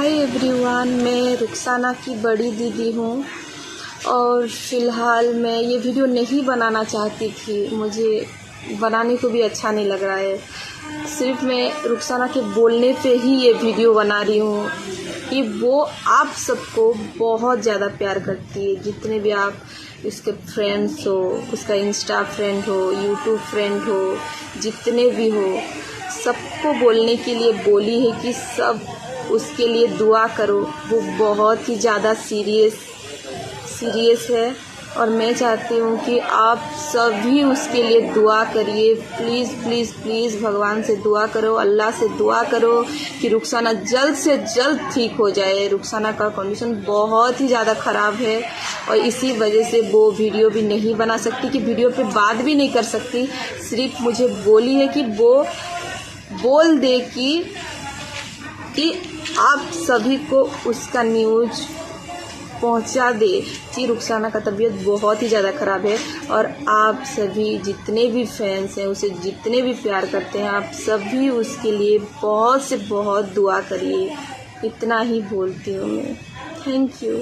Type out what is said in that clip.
Hi everyone, मैं रुखसाना की बड़ी दीदी हूँ और फ़िलहाल मैं ये वीडियो नहीं बनाना चाहती थी। मुझे बनाने को भी अच्छा नहीं लग रहा है। सिर्फ मैं रुखसाना के बोलने पे ही ये वीडियो बना रही हूँ कि वो आप सबको बहुत ज़्यादा प्यार करती है। जितने भी आप उसके फ्रेंड्स हो, उसका इंस्टा फ्रेंड हो, यूट्यूब फ्रेंड हो, जितने भी हो, सबको बोलने के लिए बोली है कि सब उसके लिए दुआ करो। वो बहुत ही ज़्यादा सीरियस है और मैं चाहती हूँ कि आप सभी उसके लिए दुआ करिए। प्लीज़ प्लीज़ प्लीज़ भगवान से दुआ करो, अल्लाह से दुआ करो कि रुखसाना जल्द से जल्द ठीक हो जाए। रुखसाना का कंडीशन बहुत ही ज़्यादा ख़राब है और इसी वजह से वो वीडियो भी नहीं बना सकती, कि वीडियो पे बात भी नहीं कर सकती। सिर्फ मुझे बोली है कि वो बोल दे कि आप सभी को उसका न्यूज़ पहुंचा दे कि रुखसाना का तबीयत बहुत ही ज़्यादा ख़राब है। और आप सभी जितने भी फैंस हैं, उसे जितने भी प्यार करते हैं, आप सभी उसके लिए बहुत से बहुत दुआ करिए। इतना ही बोलती हूँ मैं। Thank you.